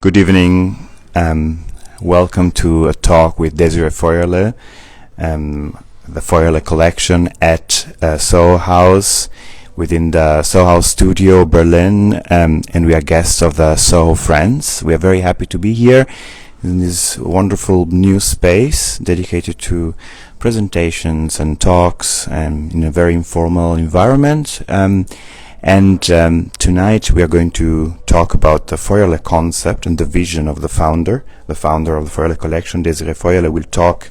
Good evening. Welcome to a talk with Désiré Feuerle, the Feuerle Collection at Soho House within the Soho Studio Berlin, and we are guests of the Soho Friends. We are very happy to be here in this wonderful new space dedicated to presentations and talks in a very informal environment. Tonight we are going to talk about the Feuerle concept and the vision of the founder of the Feuerle Collection. Désiré Feuerle will talk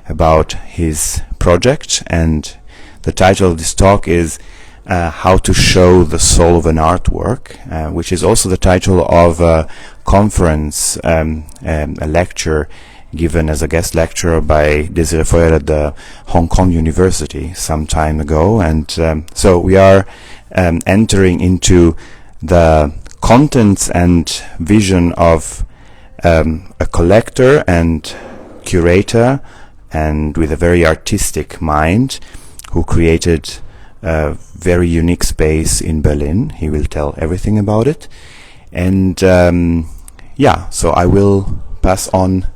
about his project, and the title of this talk is How to Show the Soul of an Artwork, which is also the title of a conference, a lecture given as a guest lecturer by Désiré Feuerle at the Hong Kong University some time ago. And so we are entering into the contents and vision of a collector and curator, and with a very artistic mind, who created a very unique space in Berlin. He will tell everything about it. And so I will pass on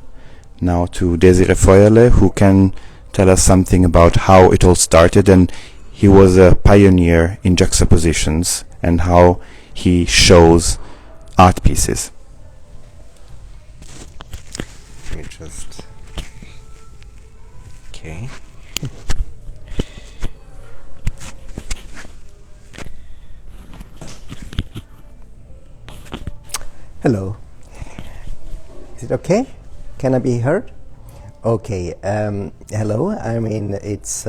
now to Désiré Feuerle, who can tell us something about how it all started. And he was a pioneer in juxtapositions and how he shows art pieces. Let me just... Okay. Hello. Is it okay? Can I be heard? Okay. Hello. I mean, it's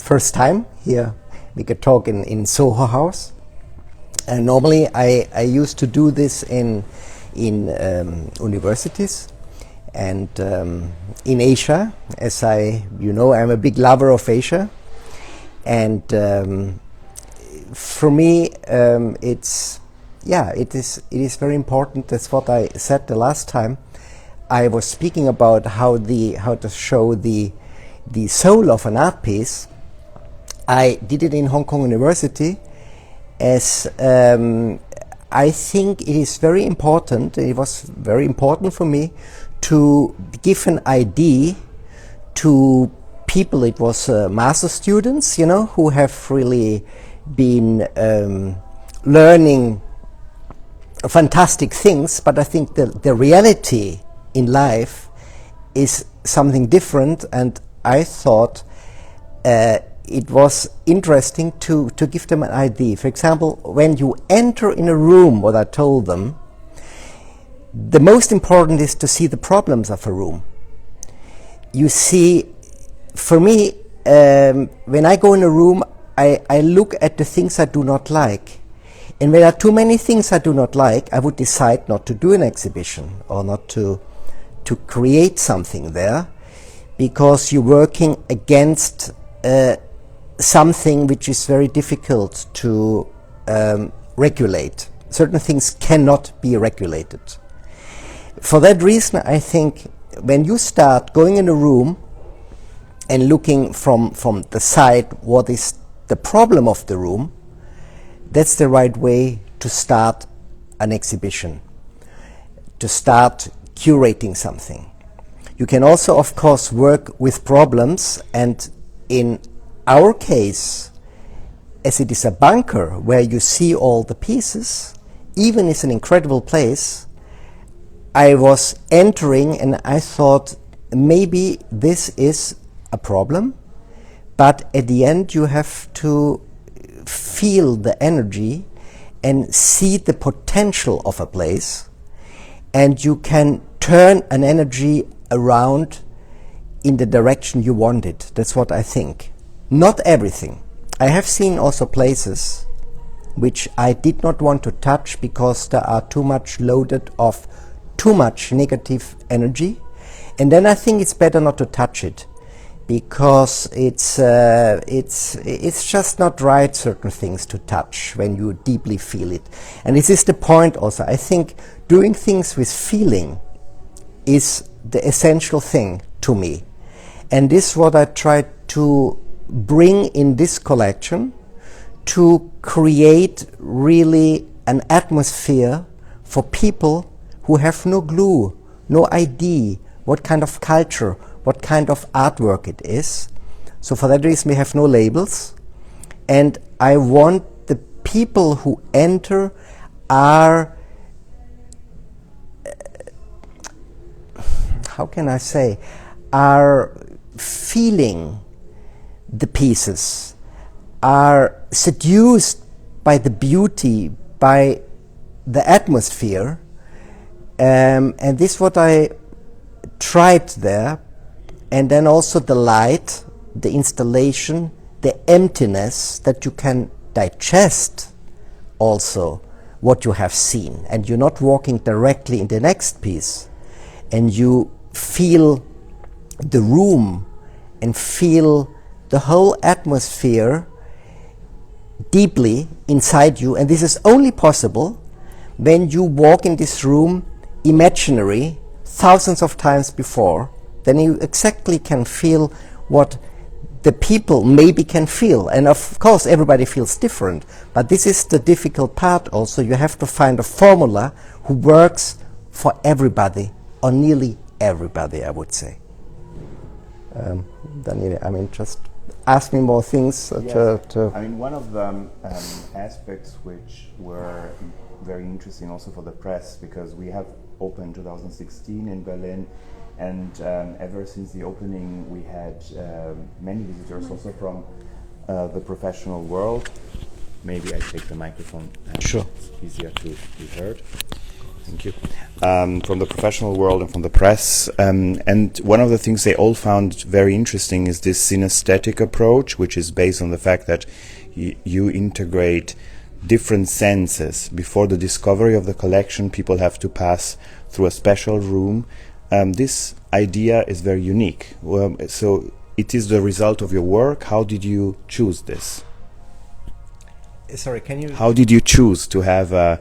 first time here. We could talk in Soho House. And normally, I used to do this in universities and in Asia. As I'm a big lover of Asia, and for me, it is very important. That's what I said the last time. I was speaking about how to show the soul of an art piece. I did it in Hong Kong University, as I think it is very important. It was very important for me to give an idea to people. It was master students, who have really been learning fantastic things, but I think the reality in life is something different, and I thought it was interesting to give them an idea. For example, when you enter in a room, what I told them, the most important is to see the problems of a room. You see, for me, when I go in a room, I look at the things I do not like. And when there are too many things I do not like, I would decide not to do an exhibition or not to create something there, because you're working against something which is very difficult to regulate. Certain things cannot be regulated. For that reason, I think when you start going in a room and looking from the side what is the problem of the room, that's the right way to start an exhibition, to start curating something. You can also, of course, work with problems, and in our case, as it is a bunker where you see all the pieces, even it's an incredible place, I was entering and I thought maybe this is a problem, but at the end you have to feel the energy and see the potential of a place, and you can turn an energy around in the direction you want it. That's what I think. Not everything. I have seen also places which I did not want to touch because they are too much loaded of too much negative energy, and then I think it's better not to touch it, because it's just not right, certain things to touch when you deeply feel it. And this is the point also. I think doing things with feeling is the essential thing to me, and this is what I try to bring in this collection, to create really an atmosphere for people who have no clue, no idea what kind of culture, what kind of artwork it is. So for that reason we have no labels, and I want the people who enter are, how can I say, are feeling the pieces, are seduced by the beauty, by the atmosphere, and this is what I tried there. And then also the light, the installation, the emptiness, that you can digest also what you have seen, and you're not walking directly in the next piece, and you feel the room and feel the whole atmosphere deeply inside you. And this is only possible when you walk in this room imaginary thousands of times before. Then you exactly can feel what the people maybe can feel. And of course everybody feels different, but this is the difficult part also. You have to find a formula who works for everybody, or nearly everybody, I would say. Daniele, I mean, just ask me more things. Yes. I mean, one of the aspects which were very interesting also for the press, because we have opened 2016 in Berlin, and ever since the opening we had many visitors also from the professional world. Maybe I take the microphone. Sure. It's easier to be heard. Thank you. From the professional world and from the press. And one of the things they all found very interesting is this synesthetic approach, which is based on the fact that you integrate different senses. Before the discovery of the collection, people have to pass through a special room. This idea is very unique. So it is the result of your work. How did you choose this? Sorry, can you... How did you choose to have a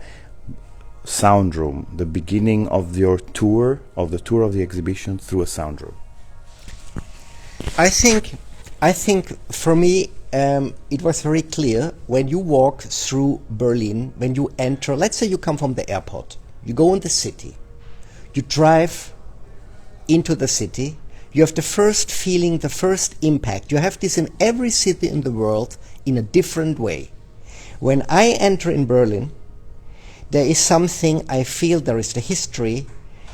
sound room, the beginning of your tour, of the exhibition, through a sound room? I think for me it was very clear when you walk through Berlin, when you enter, let's say you come from the airport, you go in the city, you drive into the city, you have the first feeling, the first impact. You have this in every city in the world in a different way. When I enter in Berlin, there is something I feel, there is the history,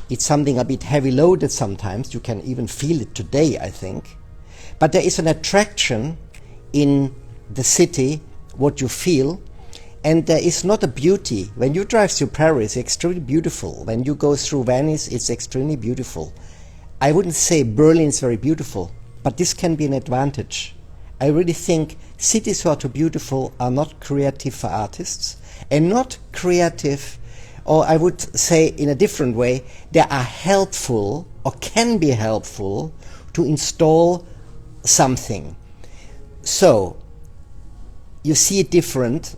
it's something a bit heavy loaded sometimes, you can even feel it today, I think. But there is an attraction in the city, what you feel, and there is not a beauty. When you drive through Paris, it's extremely beautiful. When you go through Venice, it's extremely beautiful. I wouldn't say Berlin is very beautiful, but this can be an advantage. I really think cities who are too beautiful are not creative for artists, and not creative, or I would say in a different way, they are helpful or can be helpful to install something. So you see it different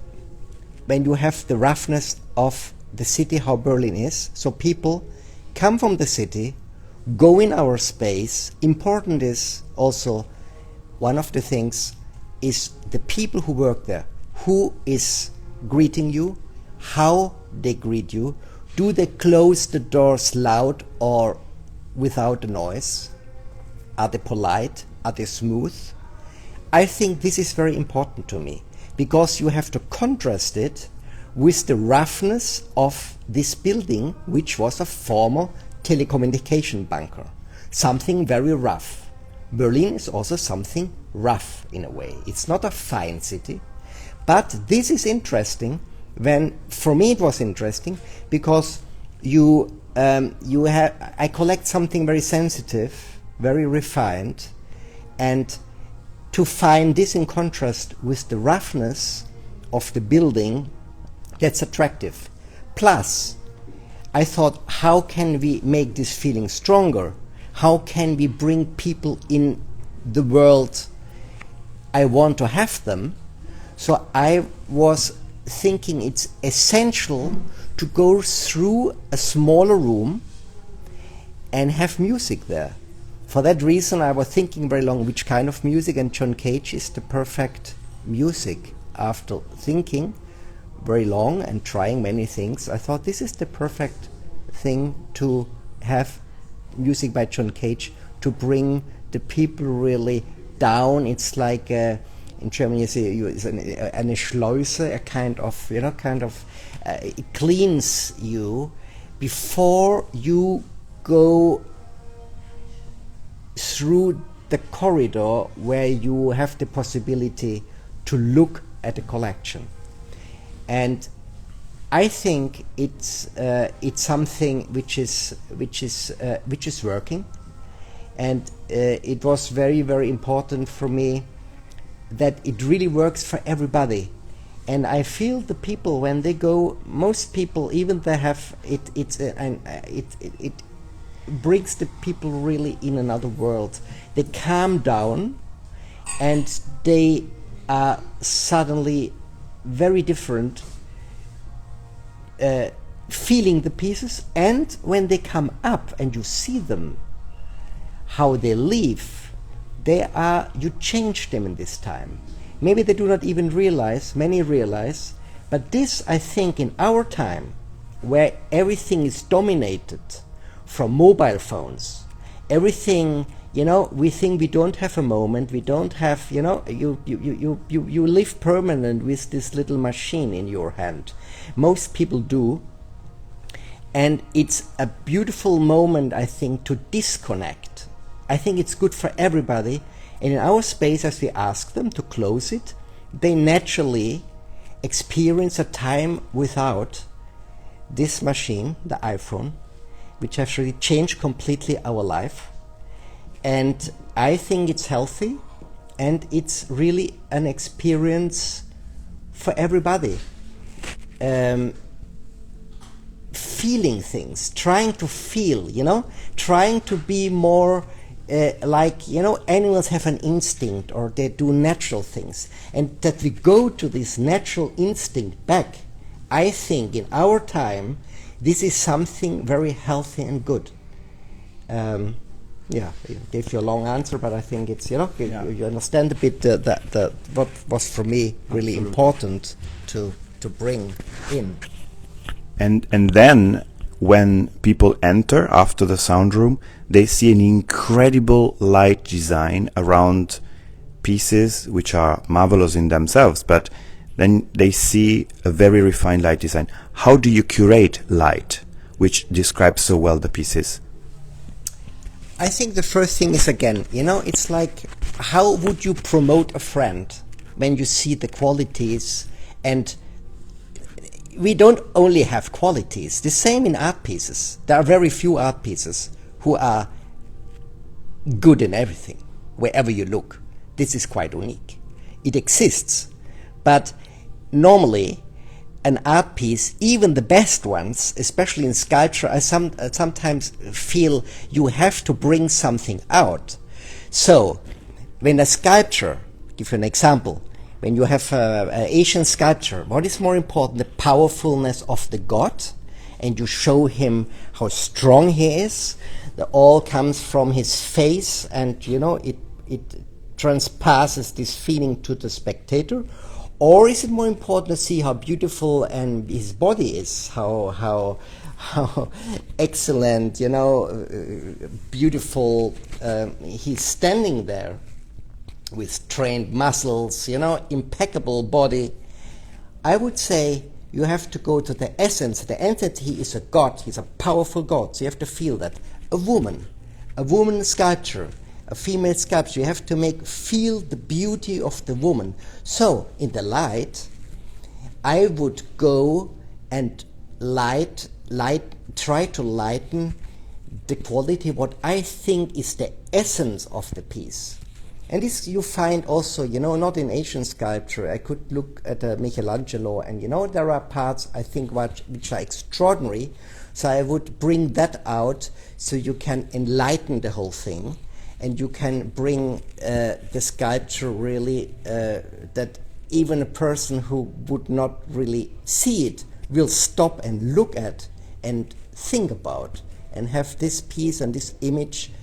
when you have the roughness of the city, how Berlin is. So people come from the city, go in our space. Important is also, one of the things is the people who work there. Who is greeting you? How they greet you? Do they close the doors loud or without a noise? Are they polite? Are they smooth? I think this is very important to me, because you have to contrast it with the roughness of this building, which was a former telecommunication bunker. Something very rough. Berlin is also something rough in a way. It's not a fine city, but this is interesting. For me it was interesting because I collect something very sensitive, very refined, and to find this in contrast with the roughness of the building, that's attractive. Plus, I thought, how can we make this feeling stronger? How can we bring people in the world I want to have them? So I was thinking it's essential to go through a smaller room and have music there. For that reason I was thinking very long which kind of music, and John Cage is the perfect music. After thinking very long and trying many things, I thought this is the perfect thing to have music by John Cage to bring the people really down. It's like in Germany you say eine Schleuse, a kind of it cleans you before you go through the corridor where you have the possibility to look at the collection. And I think it's something which is working, and it was very, very important for me that it really works for everybody. And I feel the people when they go, most people, even they have it brings the people really in another world. They calm down, and they are suddenly very different, feeling the pieces. And when they come up and you see them, how they leave, you change them in this time. Maybe they do not even realize, many realize, but this, I think, in our time, where everything is dominated from mobile phones, everything, we think we don't have a moment, we don't have, you live permanent with this little machine in your hand. Most people do. And it's a beautiful moment, I think, to disconnect. I think it's good for everybody. And in our space, as we ask them to close it, they naturally experience a time without this machine, the iPhone, which has really changed completely our life. And I think it's healthy, and it's really an experience for everybody. Feeling things, trying to feel, trying to be more animals have an instinct, or they do natural things. And that we go to this natural instinct back, I think in our time, this is something very healthy and good. I gave you a long answer, but I think it's, you understand a bit what was for me really important to bring in. And then when people enter after the sound room, they see an incredible light design around pieces which are marvelous in themselves, but then they see a very refined light design. How do you curate light, which describes so well the pieces? I think the first thing is, again, it's like, how would you promote a friend when you see the qualities? And we don't only have qualities. The same in art pieces. There are very few art pieces who are good in everything, wherever you look. This is quite unique. It exists. But normally, an art piece, even the best ones, especially in sculpture, I sometimes feel you have to bring something out. So, when a sculpture, give you an example, when you have an Asian sculpture, what is more important? The powerfulness of the god, and you show him how strong he is. The all comes from his face, and it transpasses this feeling to the spectator. Or is it more important to see how beautiful and his body is, how excellent, beautiful he's standing there with trained muscles, impeccable body. I would say you have to go to the essence. The entity is a god. He's a powerful god. So you have to feel that. A woman sculpture, a female sculpture, you have to feel the beauty of the woman. So in the light, I would go and try to lighten the quality, what I think is the essence of the piece. And this you find also, not in Asian sculpture. I could look at Michelangelo, and there are parts, I think, which are extraordinary. So I would bring that out, so you can enlighten the whole thing, and you can bring the sculpture really, that even a person who would not really see it will stop and look at and think about, and have this piece and this image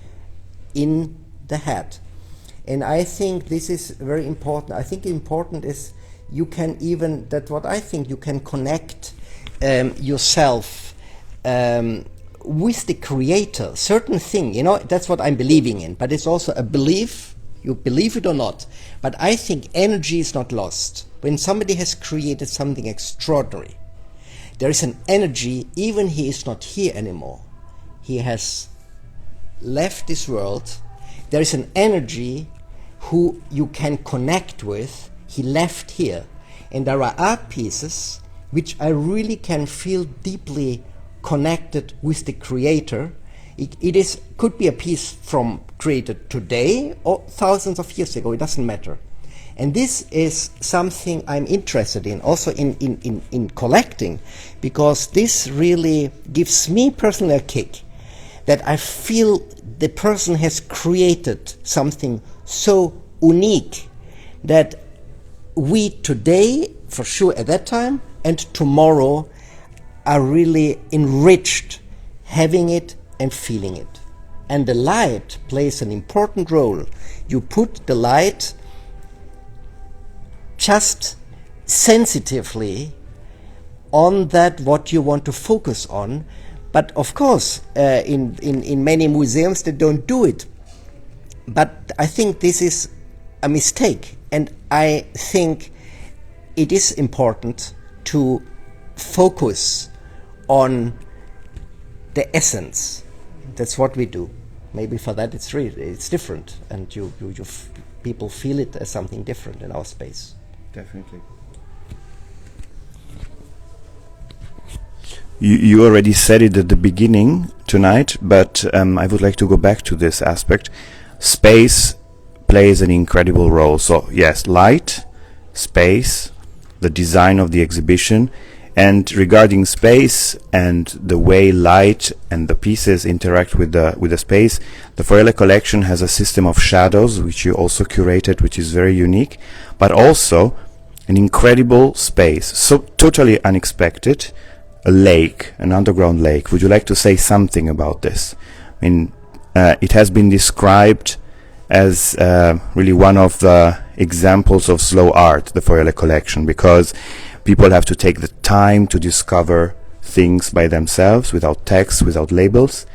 in the head. And I think this is very important. I think important is you can even, that what I think you can connect yourself with the creator, certain thing, you know, that's what I'm believing in, but it's also a belief, you believe it or not. But I think energy is not lost. When somebody has created something extraordinary, there is an energy, even he is not here anymore. He has left this world. There is an energy who you can connect with. He left here. And there are art pieces which I really can feel deeply connected with the creator. It could be a piece from created today or thousands of years ago, it doesn't matter. And this is something I'm interested in, also in collecting, because this really gives me personally a kick, that I feel the person has created something so unique that we today, for sure at that time, and tomorrow are really enriched having it and feeling it. And the light plays an important role. You put the light just sensitively on that what you want to focus on. But of course, in many museums they don't do it. But I think this is a mistake, and I think it is important to focus on the essence. That's what we do. Maybe for that it's different, and people feel it as something different in our space. Definitely. You already said it at the beginning tonight, but I would like to go back to this aspect. Space plays an incredible role. So yes, light, space, the design of the exhibition, and regarding space and the way light and the pieces interact with the space, the Feuerle Collection has a system of shadows which you also curated, which is very unique, but also an incredible space, so totally unexpected, a lake, an underground lake. Would you like to say something about this? I mean, it has been described as really one of the examples of slow art, the Feuerle Collection, because people have to take the time to discover things by themselves, without text, without labels,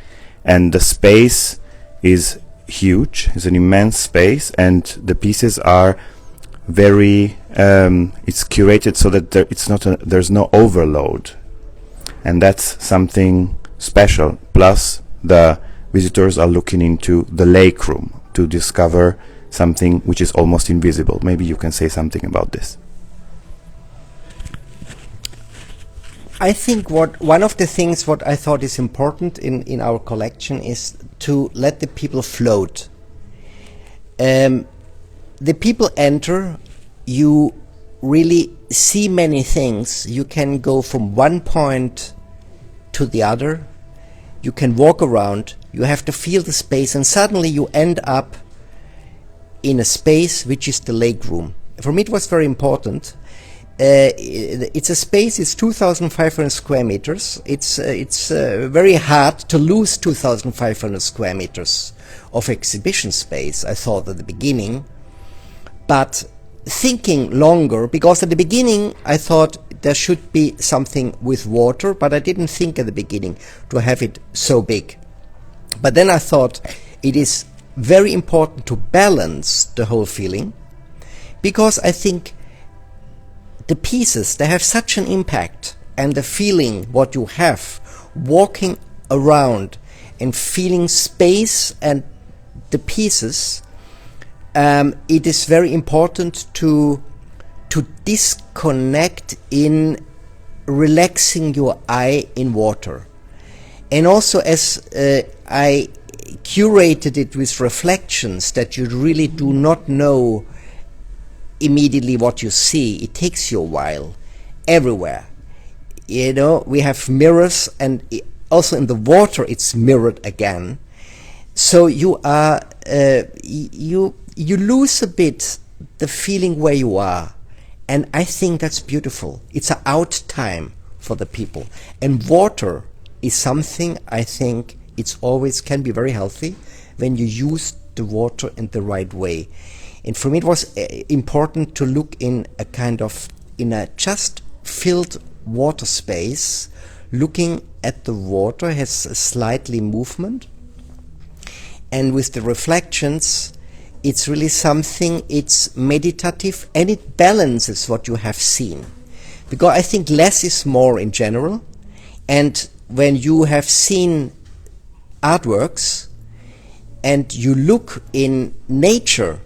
and the space is huge. It's an immense space, and the pieces are very it's curated so that there's no overload, and that's something special. Plus the visitors are looking into the lake room to discover something which is almost invisible. Maybe you can say something about this. I think one of the things what I thought is important in our collection is to let the people float. The people enter, you really see many things. You can go from one point to the other. You can walk around. You have to feel the space, and suddenly you end up in a space which is the lake room. For me it was very important. It's a space, it's 2,500 square meters. It's very hard to lose 2,500 square meters of exhibition space, I thought at the beginning. But thinking longer, because at the beginning I thought there should be something with water, but I didn't think at the beginning to have it so big. But then I thought it is very important to balance the whole feeling, because I think the pieces, they have such an impact, and the feeling what you have walking around and feeling space and the pieces, it is very important to disconnect in relaxing your eye in water. And also, as I curated it with reflections that you really do not know immediately what you see. It takes you a while everywhere. You know, we have mirrors, and also in the water it's mirrored again. So you are you lose a bit the feeling where you are, and I think that's beautiful. It's an out time for the people, and water is something I think it's always can be very healthy when you use the water in the right way. And for me it was important to look in a kind of, in a just filled water space, looking at the water, has a slightly movement. And with the reflections, it's really something, it's meditative, and it balances what you have seen. Because I think less is more in general. And when you have seen artworks and you look in nature,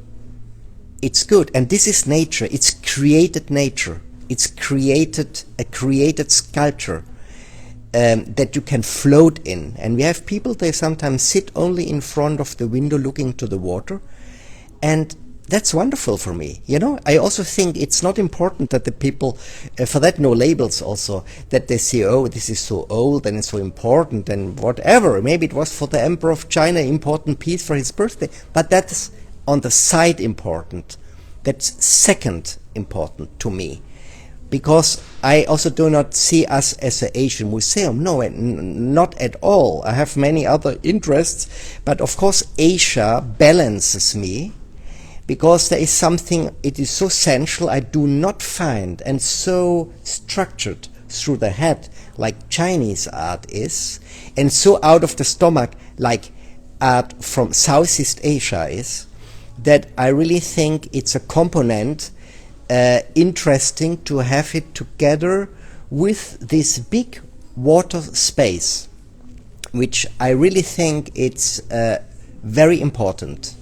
it's good. And this is nature. It's created nature. It's created a created sculpture that you can float in. And we have people, they sometimes sit only in front of the window looking to the water. And that's wonderful for me. You know, I also think it's not important that the people, for that no labels also, that they say, oh, this is so old and it's so important and whatever. Maybe it was for the Emperor of China, important piece for his birthday. But that's on the side important. That's second important to me. Because I also do not see us as an Asian museum. No, not at all. I have many other interests. But of course, Asia balances me. Because there is something, it is so central, I do not find, and so structured through the head, like Chinese art is, and so out of the stomach, like art from Southeast Asia is, that I really think it's a component interesting to have it together with this big water space, which I really think it's very important.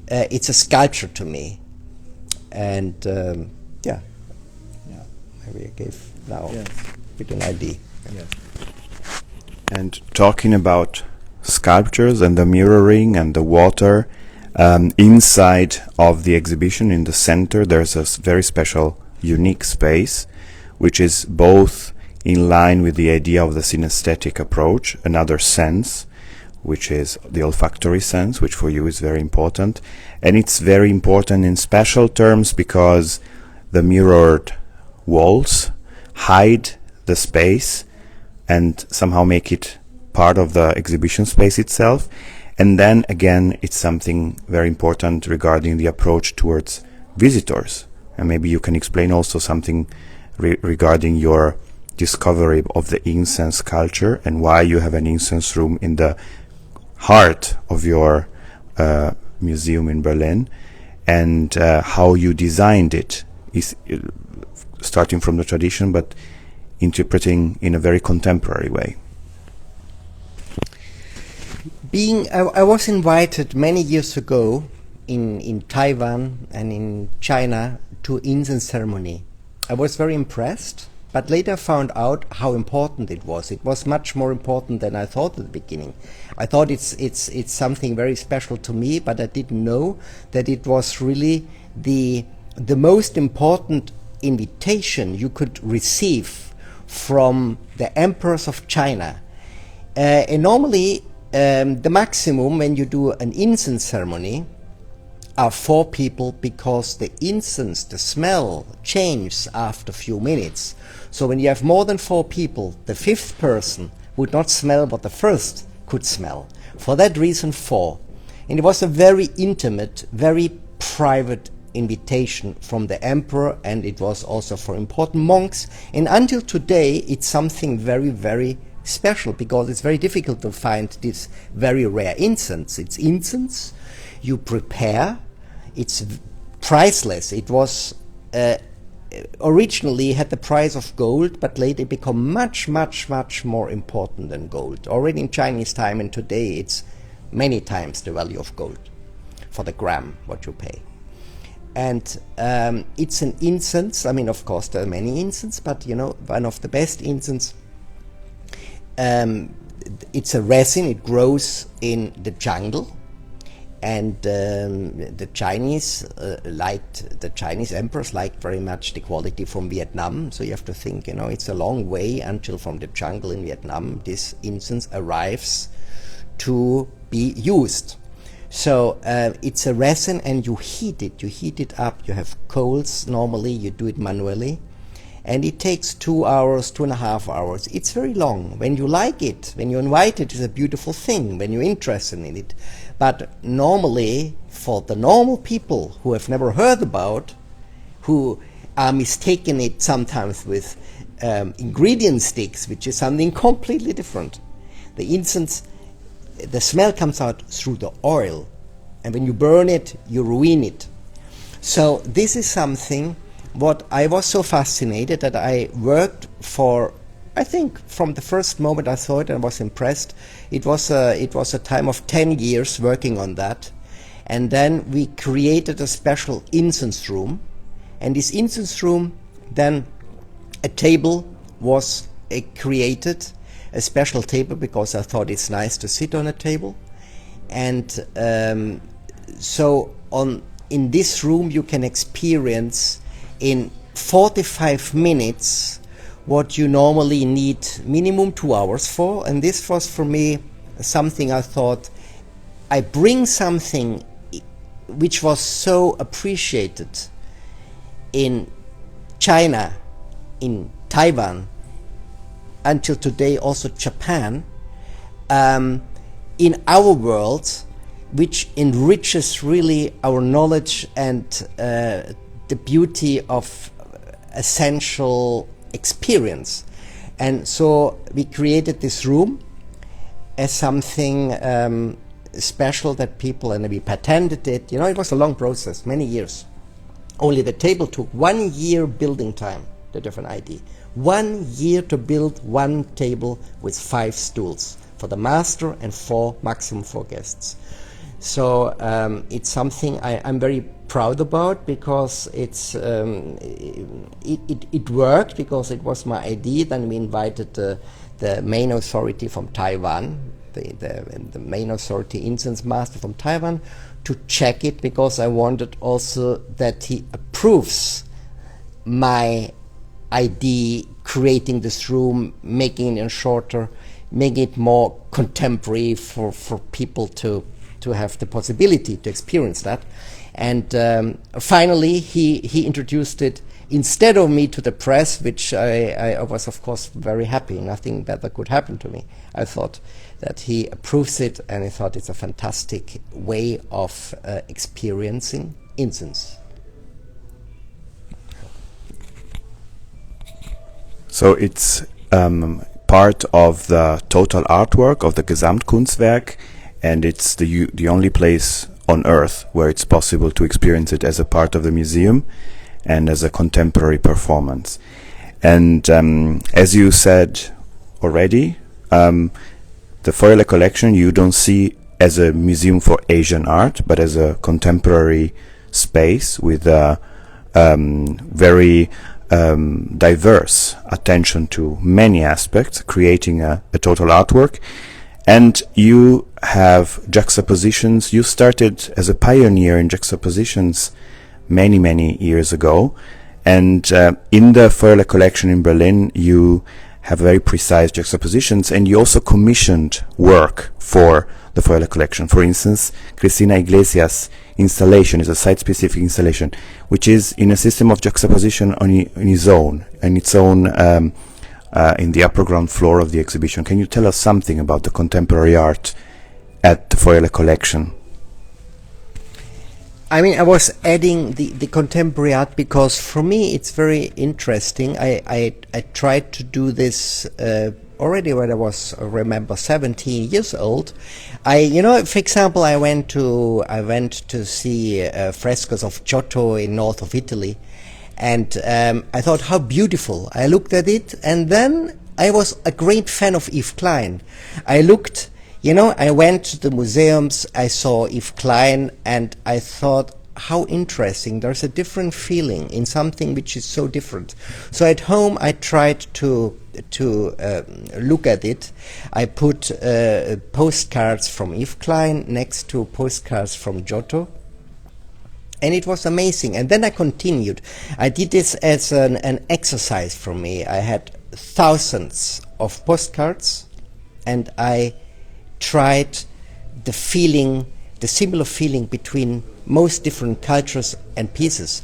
It's a sculpture to me, and yeah, maybe I gave now a bit an idea. Yes. And talking about sculptures and the mirroring and the water, inside of the exhibition in the center there's a very special, unique space, which is both in line with the idea of the synesthetic approach, another sense, which is the olfactory sense, which for you is very important. And it's very important in special terms because the mirrored walls hide the space and somehow make it part of the exhibition space itself. And then again, it's something very important regarding the approach towards visitors. And maybe you can explain also something regarding your discovery of the incense culture and why you have an incense room in the heart of your museum in Berlin, and how you designed it, is starting from the tradition but interpreting in a very contemporary way. I was invited many years ago in Taiwan and in China to incense ceremony. I was very impressed, but later found out how important it was. It was much more important than I thought at the beginning. I thought it's something very special to me, but I didn't know that it was really the most important invitation you could receive from the emperors of China. And normally, the maximum when you do an incense ceremony are 4 people, because the incense, the smell, changes after a few minutes. So when you have more than 4 people, the 5th person would not smell what the first could smell. For that reason, 4. And it was a very intimate, very private invitation from the emperor, and it was also for important monks. And until today, it's something very, very special, because it's very difficult to find this very rare incense. It's incense you prepare. It's priceless. It was originally had the price of gold, but later become much, much, much more important than gold. Already in Chinese time, and today it's many times the value of gold for the gram what you pay. And it's an incense. I mean, of course, there are many incense, but you know, one of the best incense. It's a resin. It grows in the jungle. And the Chinese emperors liked very much the quality from Vietnam. So you have to think, you know, it's a long way until from the jungle in Vietnam this incense arrives to be used. So it's a resin, and you heat it. You heat it up. You have coals. Normally you do it manually. And it takes 2 hours, 2.5 hours. It's very long. When you like it, when you invite it, it's a beautiful thing, when you're interested in it. But normally, for the normal people who have never heard about, who are mistaken it sometimes with ingredient sticks, which is something completely different. The incense, the smell comes out through the oil, and when you burn it, you ruin it. So this is something what I was so fascinated that I worked for, I think from the first moment I saw it and was impressed. It was a time of 10 years working on that. And then we created a special incense room. And this incense room, then a table was created, a special table, because I thought it's nice to sit on a table. And so in this room you can experience in 45 minutes what you normally need minimum 2 hours for. And this was for me something I thought, I bring something which was so appreciated in China, in Taiwan, until today also Japan, in our world, which enriches really our knowledge and the beauty of essential experience. And so we created this room as something special that people, and we patented it. You know, it was a long process, many years. Only the table took 1 year building time, the different ID. 1 year to build one table with 5 stools for the master and maximum 4 guests. So it's something I'm very proud about, because it worked, because it was my idea. Then we invited the main authority from Taiwan, the main authority incense master from Taiwan, to check it, because I wanted also that he approves my idea, creating this room, making it shorter, making it more contemporary for people to have the possibility to experience that. And finally he introduced it instead of me to the press, which I was of course very happy. Nothing better could happen to me. I thought that he approves it, and I thought it's a fantastic way of experiencing incense. So it's part of the total artwork of the Gesamtkunstwerk, and it's the only place on earth where it's possible to experience it as a part of the museum and as a contemporary performance. And as you said already, the Feuerle Collection you don't see as a museum for Asian art, but as a contemporary space with a very diverse attention to many aspects, creating a total artwork. And you have juxtapositions. You started as a pioneer in juxtapositions many years ago, and in the Feuerle Collection in Berlin you have very precise juxtapositions, and you also commissioned work for the Feuerle Collection. For instance, Cristina Iglesias' installation is a site-specific installation, which is in a system of juxtaposition on its own, in the upper ground floor of the exhibition. Can you tell us something about the contemporary art at the Feuerle Collection? I mean, I was adding the contemporary art because for me it's very interesting. I tried to do this already when I was, I remember, 17 years old. For example, I went to see frescoes of Giotto in north of Italy, and I thought how beautiful. I looked at it, and then I was a great fan of Yves Klein. I went to the museums, I saw Yves Klein, and I thought, how interesting. There's a different feeling in something which is so different. So at home I tried to look at it. I put postcards from Yves Klein next to postcards from Giotto, and it was amazing. And then I continued. I did this as an exercise for me. I had thousands of postcards, and I tried the similar feeling between most different cultures and pieces.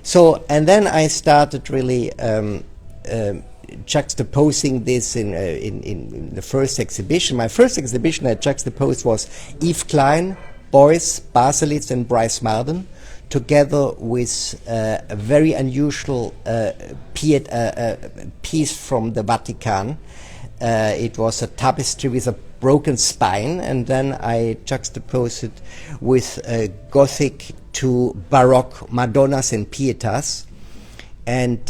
So, and then I started really juxtaposing this in the first exhibition. My first exhibition I juxtaposed was Yves Klein, Beuys, Baselitz and Bryce Marden, together with a very unusual piece from the Vatican. It was a tapestry with a broken spine, and then I juxtaposed it with Gothic to Baroque Madonnas and Pietas. And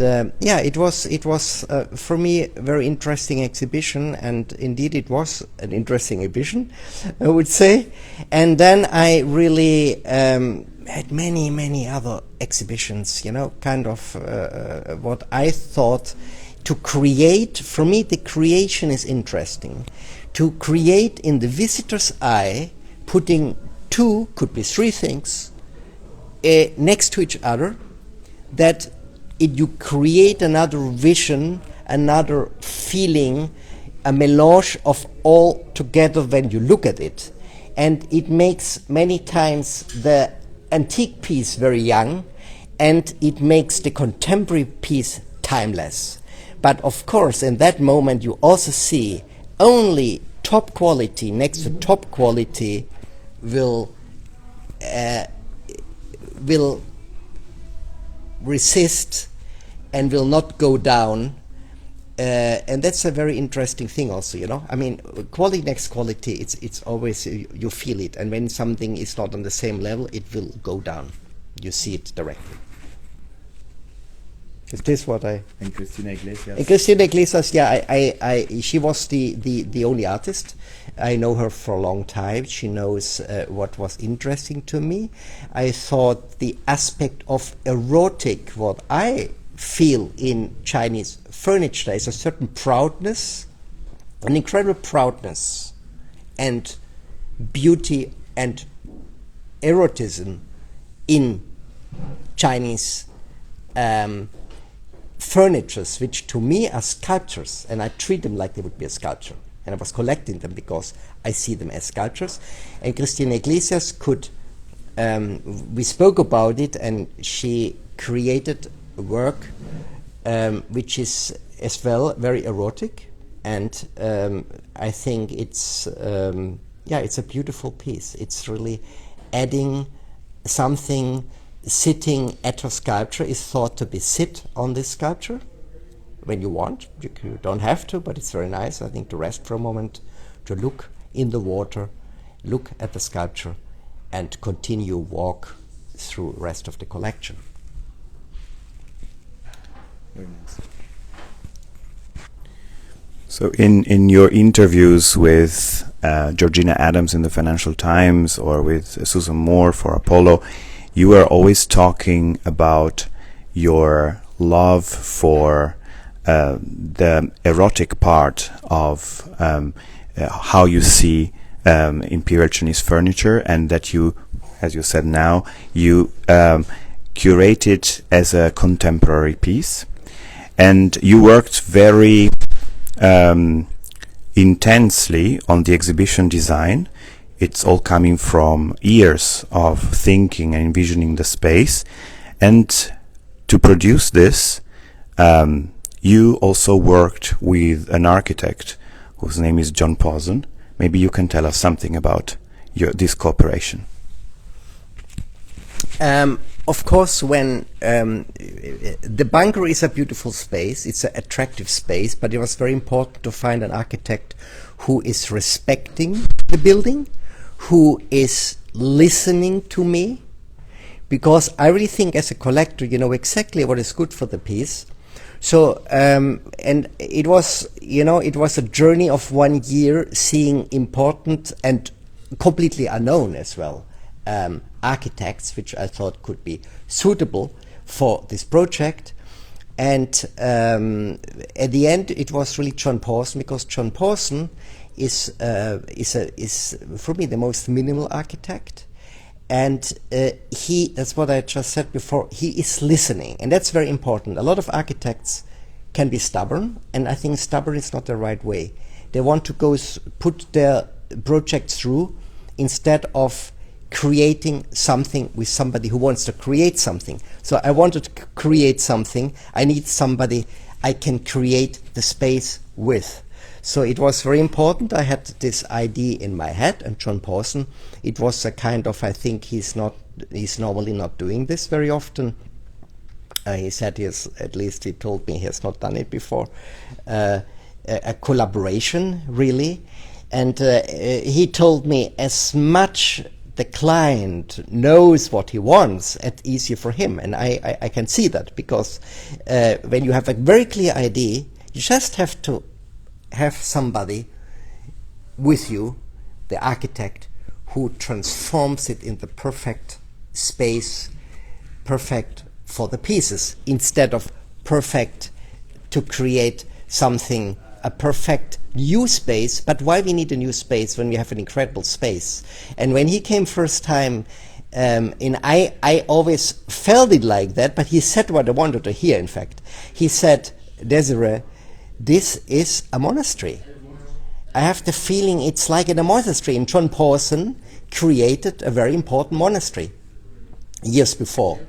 yeah, it was for me a very interesting exhibition, and indeed it was an interesting exhibition, I would say. And then I really had many other exhibitions, you know, kind of what I thought to create. For me, the creation is interesting. To create in the visitor's eye, putting two, could be three things, next to each other, that you create another vision, another feeling, a melange of all together when you look at it. And it makes many times the antique piece very young, and it makes the contemporary piece timeless. But of course, in that moment, you also see only top quality next to top quality will resist and will not go down, and that's a very interesting thing also, you know. I mean, quality next quality, it's always, you feel it, and when something is not on the same level, it will go down. You see it directly. Is this what I... And Cristina Iglesias. And Cristina Iglesias, yeah, she was the only artist. I know her for a long time. She knows what was interesting to me. I thought the aspect of erotic, what I feel in Chinese furniture, is a certain proudness, an incredible proudness, and beauty and erotism in Chinese furnitures, which to me are sculptures, and I treat them like they would be a sculpture. And I was collecting them because I see them as sculptures. And Cristina Iglesias could, we spoke about it, and she created a work which is as well very erotic, and I think it's yeah, it's a beautiful piece. It's really adding something. Sitting at her sculpture is thought to be sit on this sculpture when you want. You don't have to, but it's very nice, I think, to rest for a moment, to look in the water, look at the sculpture, and continue walk through the rest of the collection. Very nice. So in your interviews with Georgina Adams in the Financial Times or with Susan Moore for Apollo, you are always talking about your love for the erotic part of how you see Imperial Chinese furniture, and that you, as you said now, you curate it as a contemporary piece. And you worked very intensely on the exhibition design. It's all coming from years of thinking and envisioning the space. And to produce this, you also worked with an architect whose name is John Pawson. Maybe you can tell us something about this cooperation. Of course, when the bunker is a beautiful space, it's an attractive space, but it was very important to find an architect who is respecting the building, who is listening to me, because I really think as a collector, you know exactly what is good for the piece. So, and it was, you know, it was a journey of 1 year seeing important and completely unknown as well architects, which I thought could be suitable for this project. And at the end, it was really John Pawson, because John Pawson is for me the most minimal architect, and that's what I just said before, he is listening, and that's very important. A lot of architects can be stubborn, and I think stubborn is not the right way. They want to put their project through instead of creating something with somebody who wants to create something. So I wanted to create something. I need somebody I can create the space with. So it was very important. I had this idea in my head, and John Pawson, it was a kind of, I think he's not he's normally not doing this very often. He said at least he told me he has not done it before. A collaboration, really. And he told me as much the client knows what he wants, it's easier for him. And I can see that, because when you have a very clear idea, you just have to have somebody with you, the architect, who transforms it in the perfect space, perfect for the pieces, instead of perfect to create something, a perfect new space. But why we need a new space when we have an incredible space? And when he came first time, I always felt it like that, but he said what I wanted to hear, in fact. He said, Désiré, this is a monastery. I have the feeling it's like in a monastery. And John Pawson created a very important monastery years before.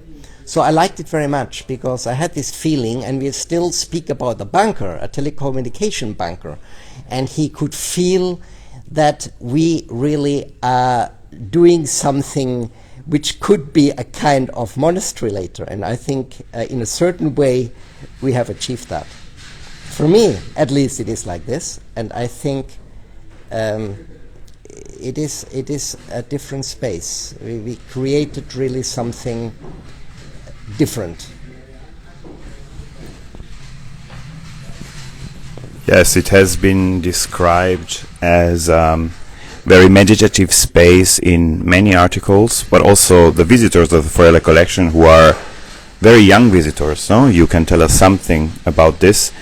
So I liked it very much, because I had this feeling, and we still speak about a bunker, a telecommunication bunker, and he could feel that we really are doing something which could be a kind of monastery later. And I think in a certain way we have achieved that. For me, at least, it is like this, and I think it is a different space. We created really something different. Yes, it has been described as very meditative space in many articles, but also the visitors of the Feuerle Collection, who are very young visitors, no? You can tell us something about this.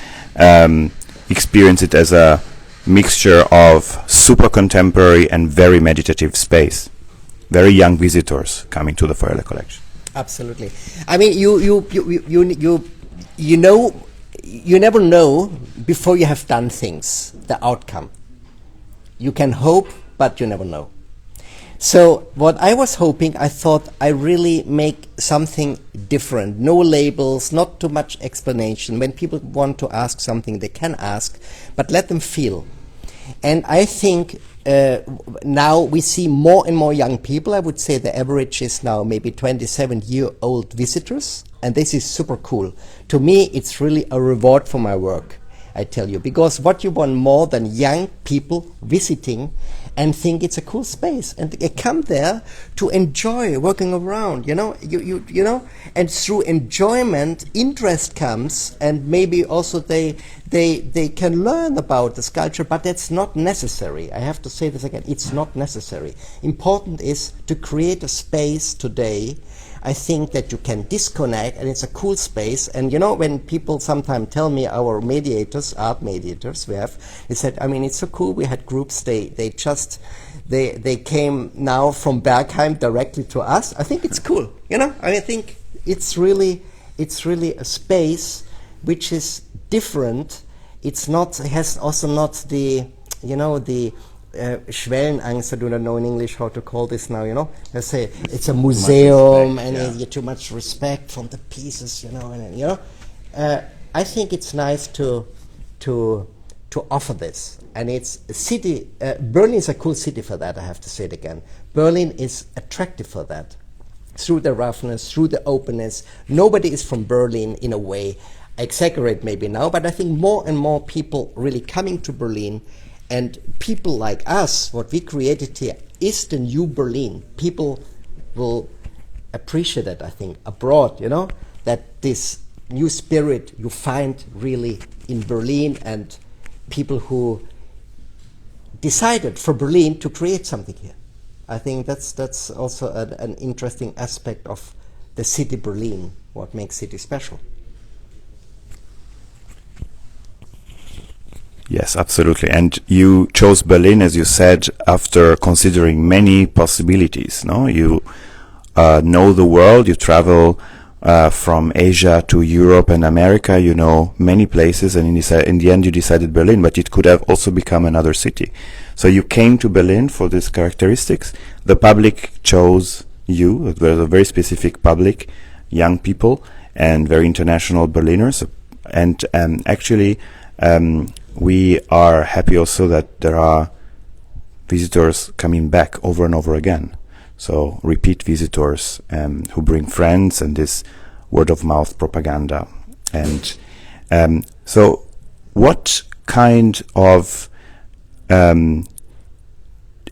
Experience it as a mixture of super contemporary and very meditative space. Very young visitors coming to the Feuerle Collection. Absolutely. I mean, you know, you never know before you have done things, the outcome. You can hope, but you never know. So what I was hoping, I thought I really make something different. No labels, not too much explanation. When people want to ask something, they can ask, but let them feel. And I think now we see more and more young people. I would say the average is now maybe 27-year-old visitors, and this is super cool. To me, it's really a reward for my work, I tell you, because what you want more than young people visiting and think it's a cool space, and they come there to enjoy working around, you know, you know, and through enjoyment, interest comes, and maybe also they can learn about the sculpture, but that's not necessary. I have to say this again, it's not necessary. Important is to create a space today. I think that you can disconnect, and it's a cool space. And you know, when people sometimes tell me, our mediators, art mediators, they said, I mean, it's so cool. We had groups. They came now from Bergheim directly to us. I think it's cool. You know, I think it's really a space which is different. It's not. It has also not the, you know, the Schwellenangst. I do not know in English how to call this now, you know. I say it's a museum, and you too much respect from the pieces, you know, and you know. I think it's nice to offer this, and it's a city. Berlin is a cool city for that. I have to say it again. Berlin is attractive for that, through the roughness, through the openness. Nobody is from Berlin in a way. I exaggerate maybe now, but I think more and more people really coming to Berlin. And people like us, what we created here, is the new Berlin. People will appreciate it, I think, abroad, you know, that this new spirit you find really in Berlin, and people who decided for Berlin to create something here. I think that's also an interesting aspect of the city Berlin, what makes city special. Yes, absolutely. And you chose Berlin, as you said, after considering many possibilities. No, you know the world. You travel from Asia to Europe and America. You know many places, and in the end, you decided Berlin. But it could have also become another city. So you came to Berlin for these characteristics. The public chose you. It was a very specific public, young people, and very international Berliners. And actually. We are happy also that there are visitors coming back over and over again. So repeat visitors who bring friends and this word of mouth propaganda. And so what kind of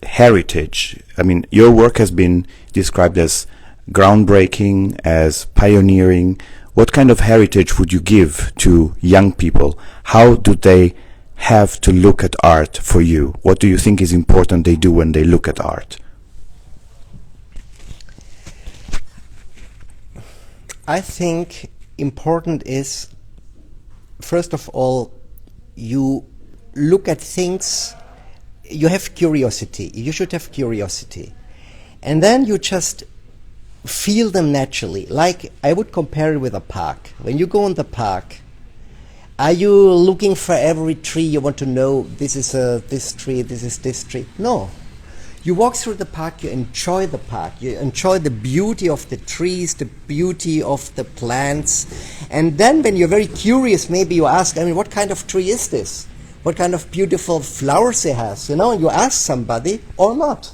heritage, I mean, your work has been described as groundbreaking, as pioneering. What kind of heritage would you give to young people? How do they have to look at art for you? What do you think is important they do when they look at art? I think important is, first of all, you look at things, you have curiosity. You should have curiosity. And then you just feel them naturally. Like, I would compare it with a park. When you go in the park, are you looking for every tree you want to know, this is this tree, this is this tree? No. You walk through the park, you enjoy the park, you enjoy the beauty of the trees, the beauty of the plants. And then when you're very curious, maybe you ask, I mean, what kind of tree is this? What kind of beautiful flowers it has, you know, and you ask somebody or not.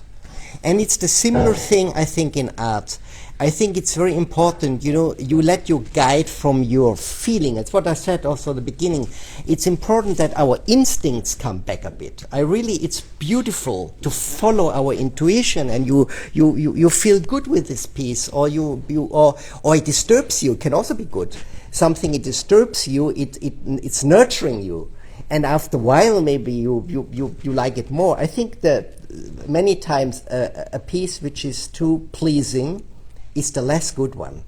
And it's the similar thing, I think, in art. I think it's very important, you know, you let your guide from your feeling. It's what I said also at the beginning. It's important that our instincts come back a bit. It's beautiful to follow our intuition, and you feel good with this piece, or or it disturbs you. It can also be good. Something, it disturbs you, it's nurturing you. And after a while, maybe you like it more. I think that many times a piece which is too pleasing is the less good one,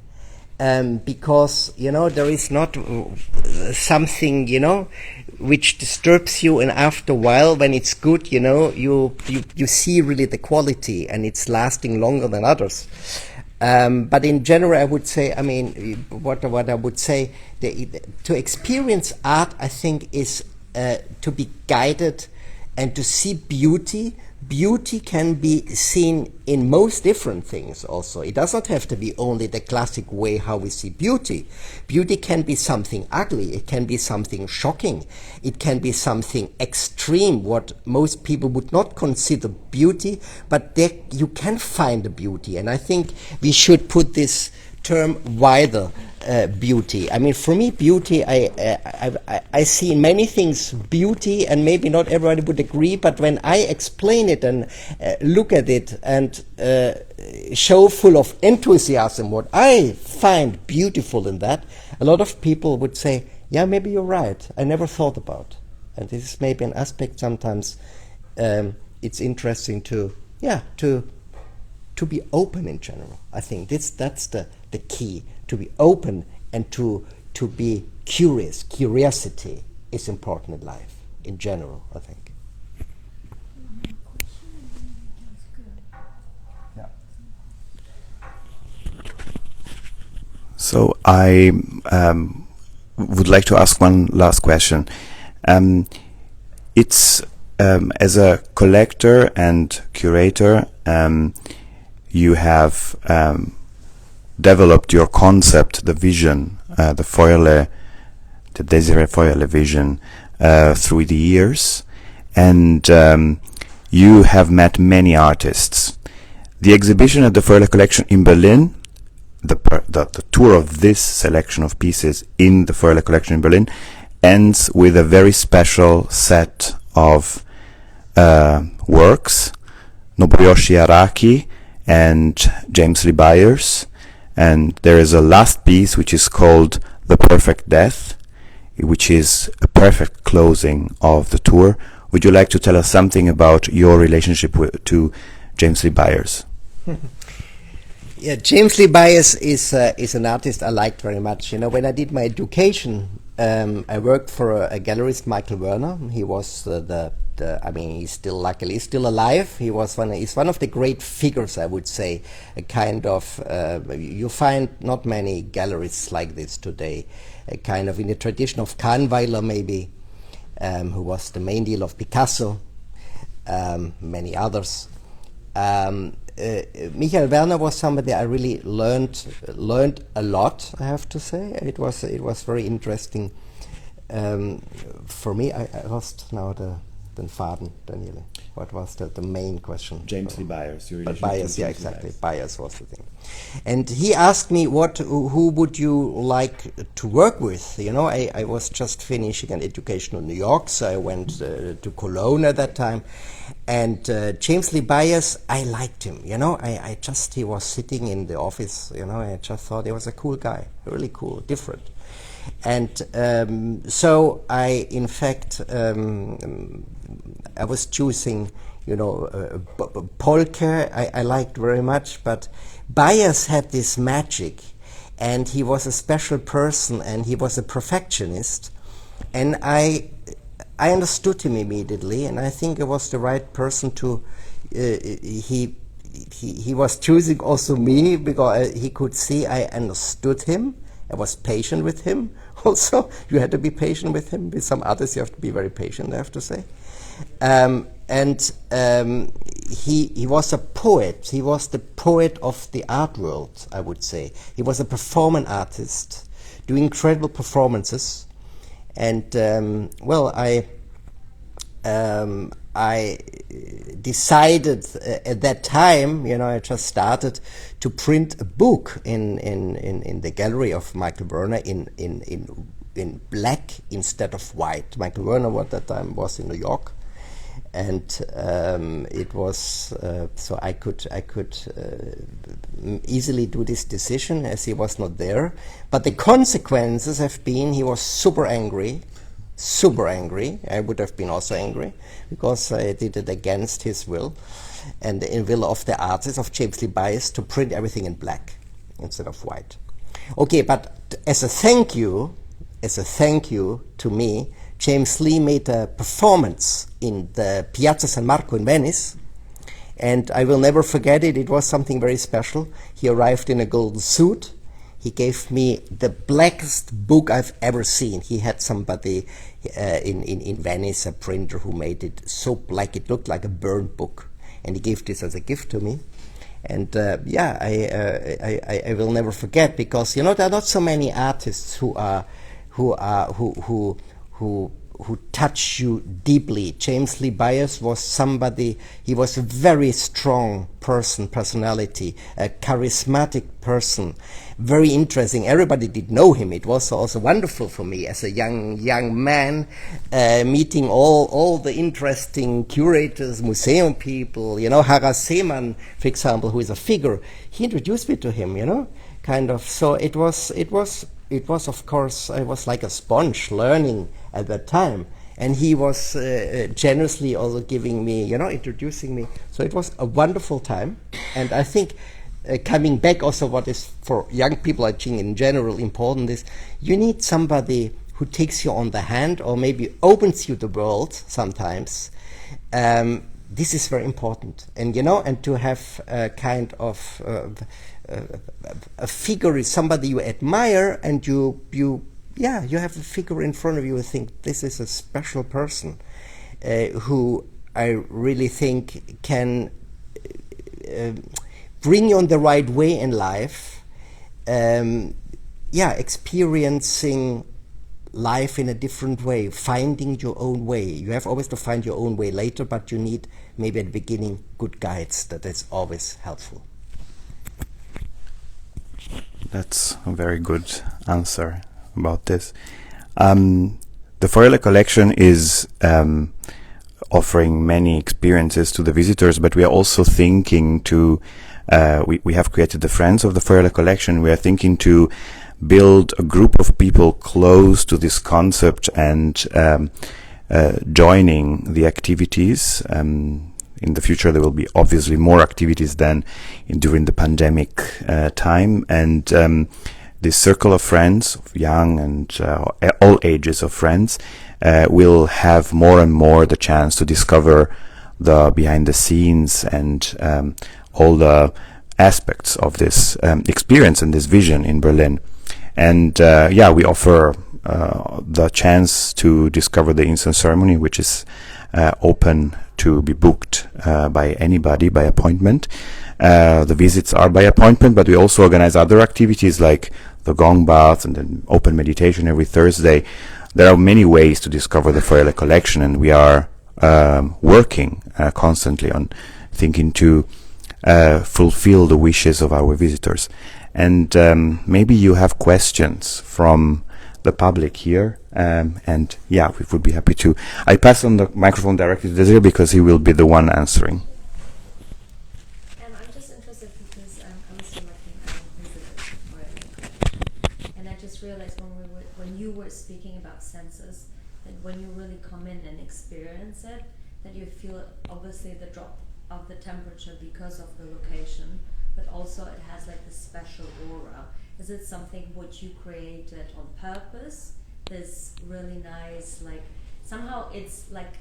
because, you know, there is not something, you know, which disturbs you, and after a while, when it's good, you know, you see really the quality, and it's lasting longer than others. But in general, I would say, I mean, what I would say, to experience art, I think, is to be guided and to see beauty. Beauty can be seen in most different things also. It does not have to be only the classic way how we see beauty. Beauty can be something ugly. It can be something shocking. It can be something extreme, what most people would not consider beauty, but there you can find the beauty. And I think we should put this term wider. Beauty. I mean, for me, beauty, I see in many things beauty, and maybe not everybody would agree, but when I explain it and look at it and show full of enthusiasm what I find beautiful in that, a lot of people would say, yeah, maybe you're right, I never thought about. And this is maybe an aspect sometimes it's interesting to be open in general. I think that's the key. To be open and to be curious. Curiosity is important in life, in general, I think. Yeah. So I would like to ask one last question. It's as a collector and curator, you have developed your concept, the vision, the Désiré Feuerle vision through the years, and you have met many artists. The exhibition at the Feuerle Collection in Berlin, the tour of this selection of pieces in the Feuerle Collection in Berlin, ends with a very special set of works, Nobuyoshi Araki and James Leebers. And there is a last piece which is called The Perfect Death, which is a perfect closing of the tour. Would you like to tell us something about your relationship to James Leebers? Yeah, James Leebers is an artist I liked very much. You know, when I did my education, I worked for a gallerist, Michael Werner. He was I mean, he's still, luckily, still alive. He's one of the great figures, I would say. A kind of, you find not many gallerists like this today. A kind of in the tradition of Kahnweiler, maybe, who was the main deal of Picasso, many others. Michael Werner was somebody I really learned a lot, I have to say. It was very interesting for me. I lost now den Faden, Daniele? What was the main question? James Leebers, your relation Bias, to yeah, James exactly. Leebers. Bias was the thing. And he asked me, who would you like to work with? You know, I was just finishing an education in New York, so I went to Cologne at that time. And James Leebers, I liked him, you know. He was sitting in the office, you know, I just thought he was a cool guy, really cool, different. And so I, in fact, I was choosing, you know, Polke, I liked very much, but Bias had this magic, and he was a special person, and he was a perfectionist, and I understood him immediately, and I think it was the right person to, he was choosing also me, because he could see I understood him. I was patient with him. Also, you had to be patient with him. With some others, you have to be very patient, I have to say. He was a poet. He was the poet of the art world, I would say. He was a performance artist, doing incredible performances. And well, I decided at that time, you know, I just started to print a book in the gallery of Michael Werner in black instead of white. Michael Werner at that time was in New York, and it was so I could easily do this decision as he was not there. But the consequences have been he was super angry. I would have been also angry because I did it against his will and the will of the artist, of James Leebers, to print everything in black instead of white. Okay, but as a thank you to me, James Lee made a performance in the Piazza San Marco in Venice, and I will never forget it. It was something very special. He arrived in a golden suit. He gave me the blackest book I've ever seen. He had somebody in Venice, a printer, who made it so black it looked like a burned book, and he gave this as a gift to me. And yeah, I will never forget, because you know there are not so many artists who touch you deeply. James Leebers was somebody. He was a very strong personality, a charismatic person, very interesting. Everybody did know him. It was also wonderful for me as a young man, meeting all the interesting curators, museum people. You know, Harald Seemann, for example, who is a figure. He introduced me to him. You know, kind of. So it was of course, I was like a sponge learning at that time, and he was generously also giving me, you know, introducing me. So it was a wonderful time, and I think coming back also, what is for young people, I think in general important is you need somebody who takes you on the hand or maybe opens you the world sometimes. This is very important, and you know, and to have a kind of a figure is somebody you admire, and you have a figure in front of you and think this is a special person who I really think can bring you on the right way in life. Experiencing life in a different way, finding your own way. You have always to find your own way later, but you need maybe at the beginning good guides. That is always helpful. That's a very good answer about this. The Feuerle Collection is offering many experiences to the visitors, but we are also thinking to, we have created the Friends of the Feuerle Collection. We are thinking to build a group of people close to this concept and joining the activities. In the future, there will be obviously more activities than during the pandemic time. And this circle of friends, young and all ages of friends, will have more and more the chance to discover the behind the scenes and all the aspects of this experience and this vision in Berlin. And we offer the chance to discover the Incense ceremony, which is open to be booked by anybody by appointment. The visits are by appointment, but we also organize other activities like the gong bath and then open meditation every Thursday. There are many ways to discover the Feuerle Collection, and we are working constantly on thinking to fulfill the wishes of our visitors. And maybe you have questions from the public here, and yeah, we would be happy to. I pass on the microphone directly to Désiré because he will be the one answering. I'm just interested because I was selecting visitors for it, and I just realized when you were speaking about senses, that when you really come in and experience it, that you feel obviously the drop of the temperature because of the location, but also it has like this special aura. Is it something what you created on purpose? This really nice, like somehow it's like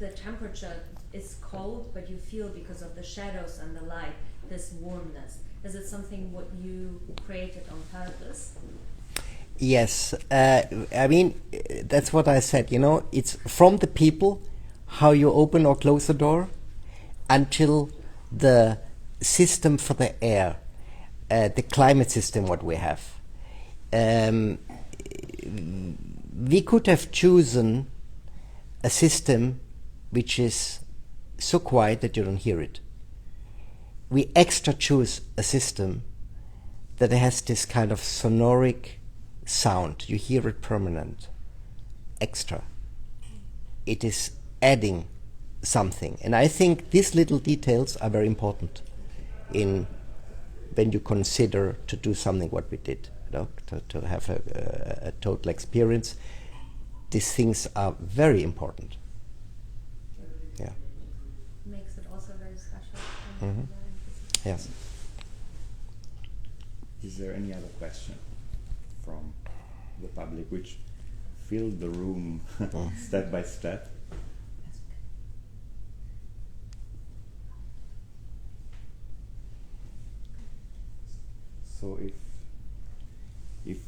the temperature is cold, but you feel because of the shadows and the light, this warmness. Is it something what you created on purpose? Yes, I mean, that's what I said, you know, it's from the people, how you open or close the door, until the system for the air, the climate system what we have. We could have chosen a system which is so quiet that you don't hear it. We extra choose a system that has this kind of sonoric sound. You hear it permanent, extra. It is adding something, and I think these little details are very important in when you consider to do something what we did, you know, to have a total experience. These things are very important. Yeah. Makes it also very special. Mm-hmm. Yes. Is there any other question from the public which filled the room step by step? So if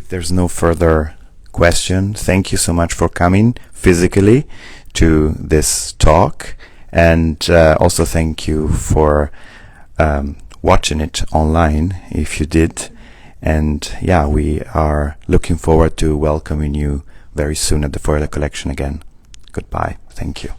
there's no further question, thank you so much for coming physically to this talk, and also thank you for watching it online if you did. And yeah, we are looking forward to welcoming you very soon at the Feuerle Collection again. Goodbye. Thank you.